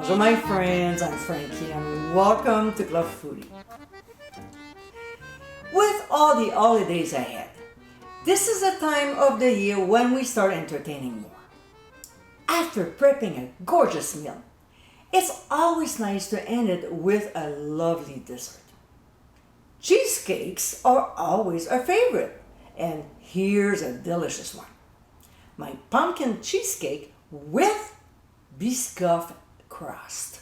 Bonjour my friends, I'm Frankie and welcome to Club Foodie. With all the holidays ahead, this is a time of the year when we start entertaining more. After prepping a gorgeous meal, it's always nice to end it with a lovely dessert. Cheesecakes are always a favorite, and here's a delicious one. My pumpkin cheesecake with Biscoff Crust.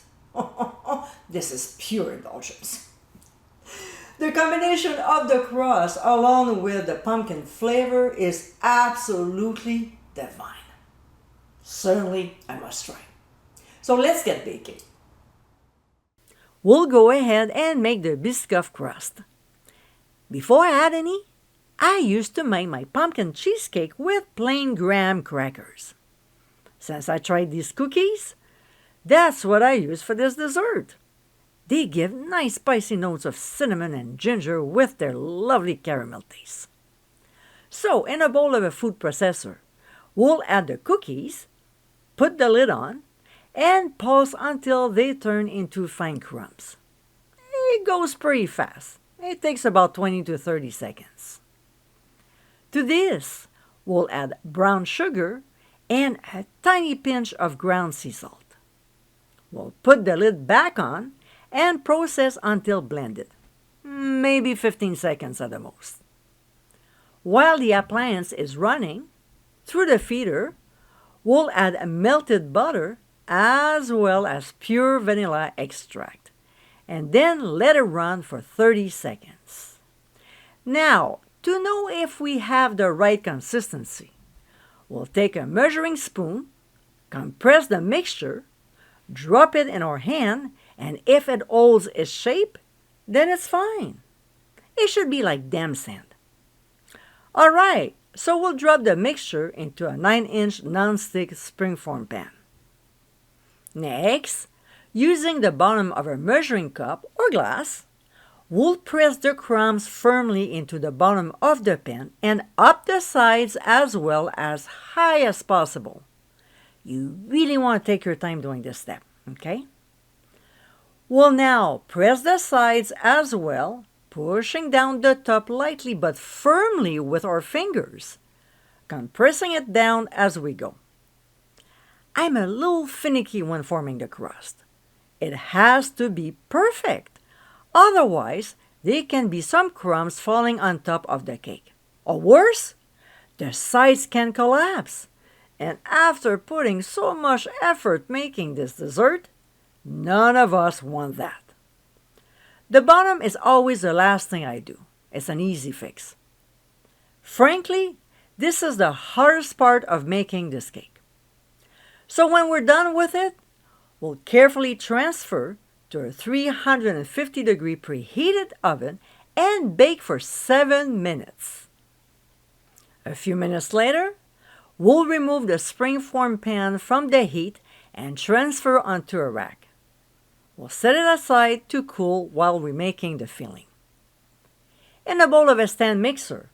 This is pure indulgence. The combination of the crust along with the pumpkin flavor is absolutely divine. Certainly a must try. So let's get baking. We'll go ahead and make the Biscoff crust. Before I add any, I used to make my pumpkin cheesecake with plain graham crackers. Since I tried these cookies, that's what I use for this dessert. They give nice spicy notes of cinnamon and ginger with their lovely caramel taste. So in a bowl of a food processor, we'll add the cookies, put the lid on, and pulse until they turn into fine crumbs. It goes pretty fast. It takes about 20 to 30 seconds. To this, we'll add brown sugar and a tiny pinch of ground sea salt. We'll put the lid back on and process until blended, maybe 15 seconds at the most. While the appliance is running, through the feeder, we'll add melted butter as well as pure vanilla extract, and then let it run for 30 seconds. Now, to know if we have the right consistency, we'll take a measuring spoon, compress the mixture, drop it in our hand, and if it holds its shape, then it's fine. It should be like dam sand. Alright, so we'll drop the mixture into a 9-inch non-stick springform pan. Next, using the bottom of a measuring cup or glass, we'll press the crumbs firmly into the bottom of the pan and up the sides as well as high as possible. You really want to take your time doing this step, okay? We'll now press the sides as well, pushing down the top lightly but firmly with our fingers, compressing it down as we go. I'm a little finicky when forming the crust. It has to be perfect. Otherwise, there can be some crumbs falling on top of the cake. Or worse, the sides can collapse. And after putting so much effort making this dessert, none of us want that. The bottom is always the last thing I do. It's an easy fix. Frankly, this is the hardest part of making this cake. So when we're done with it, we'll carefully transfer to a 350-degree preheated oven and bake for 7 minutes. A few minutes later, we'll remove the springform pan from the heat and transfer onto a rack. We'll set it aside to cool while we're making the filling. In a bowl of a stand mixer,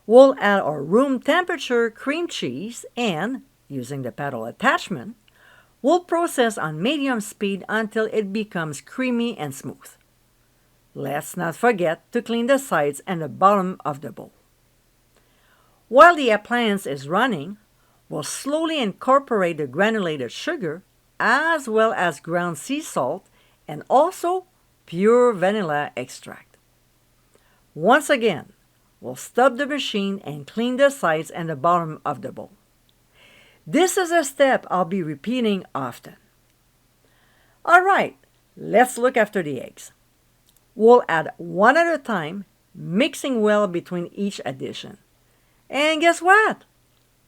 we'll add our room temperature cream cheese and, using the paddle attachment, we'll process on medium speed until it becomes creamy and smooth. Let's not forget to clean the sides and the bottom of the bowl. While the appliance is running, we'll slowly incorporate the granulated sugar as well as ground sea salt and also pure vanilla extract. Once again, we'll stop the machine and clean the sides and the bottom of the bowl. This is a step I'll be repeating often. Alright, let's look after the eggs. We'll add one at a time, mixing well between each addition. And guess what?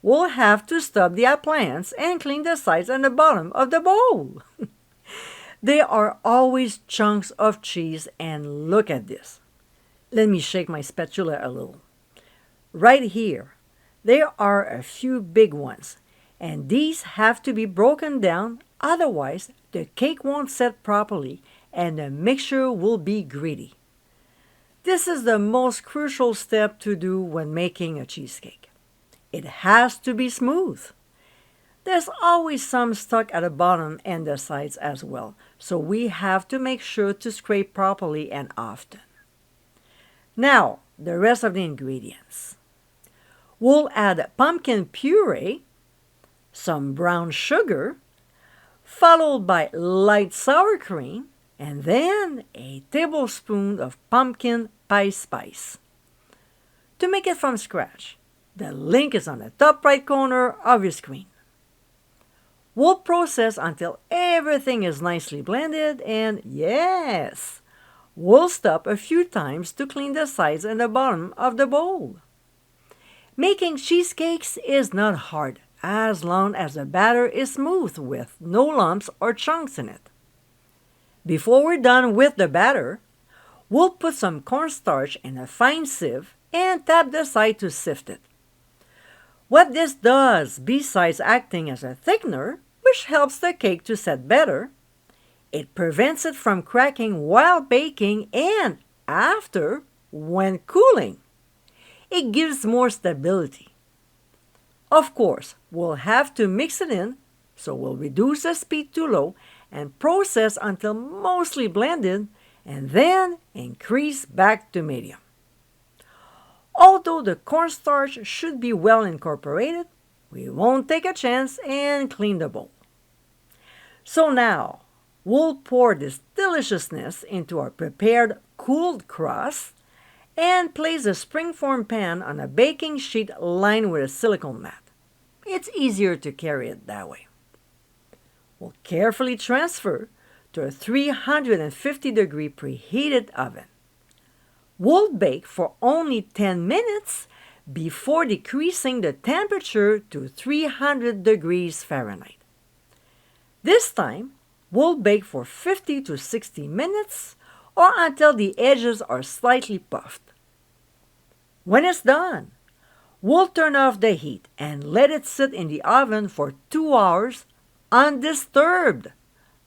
We'll have to stop the appliance and clean the sides and the bottom of the bowl. There are always chunks of cheese, and look at this. Let me shake my spatula a little. Right here, there are a few big ones, and these have to be broken down, otherwise the cake won't set properly and the mixture will be gritty. This is the most crucial step to do when making a cheesecake. It has to be smooth. There's always some stuck at the bottom and the sides as well, so we have to make sure to scrape properly and often. Now, the rest of the ingredients. We'll add pumpkin puree, some brown sugar, followed by light sour cream, and then a tablespoon of pumpkin pie spice. To make it from scratch, the link is on the top right corner of your screen. We'll process until everything is nicely blended, and yes, we'll stop a few times to clean the sides and the bottom of the bowl. Making cheesecakes is not hard as long as the batter is smooth with no lumps or chunks in it. Before we're done with the batter, we'll put some cornstarch in a fine sieve and tap the side to sift it. What this does, besides acting as a thickener, which helps the cake to set better, it prevents it from cracking while baking and after when cooling. It gives more stability. Of course, we'll have to mix it in, so we'll reduce the speed to low and process until mostly blended, and then increase back to medium. Although the cornstarch should be well incorporated, we won't take a chance and clean the bowl. So now, we'll pour this deliciousness into our prepared cooled crust and place the springform pan on a baking sheet lined with a silicone mat. It's easier to carry it that way. We'll carefully transfer to a 350-degree preheated oven. We'll bake for only 10 minutes before decreasing the temperature to 300 degrees Fahrenheit. This time, we'll bake for 50 to 60 minutes or until the edges are slightly puffed. When it's done, we'll turn off the heat and let it sit in the oven for 2 hours undisturbed,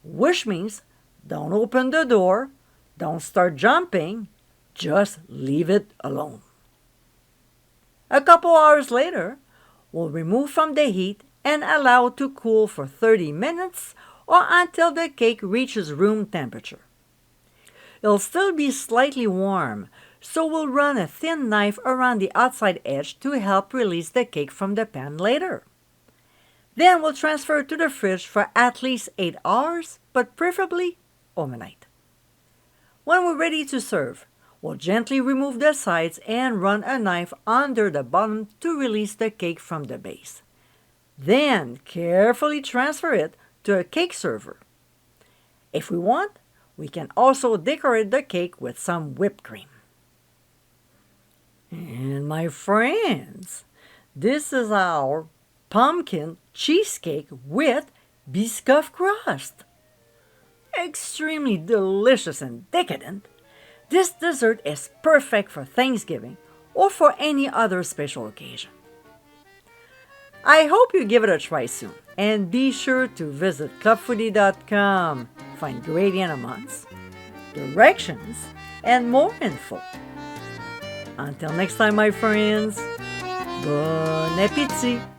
which means don't open the door, don't start jumping, just leave it alone. A couple hours later, we'll remove from the heat and allow it to cool for 30 minutes or until the cake reaches room temperature. It'll still be slightly warm, so we'll run a thin knife around the outside edge to help release the cake from the pan later. Then we'll transfer it to the fridge for at least 8 hours, but preferably overnight. When we're ready to serve, we'll gently remove the sides and run a knife under the bottom to release the cake from the base. Then carefully transfer it to a cake server. If we want, we can also decorate the cake with some whipped cream. And my friends, this is our pumpkin cheesecake with Biscoff Crust. Extremely delicious and decadent, this dessert is perfect for Thanksgiving or for any other special occasion. I hope you give it a try soon, and be sure to visit clubfoodie.com, find gradient amounts, directions, and more info. Until next time, my friends, bon appétit!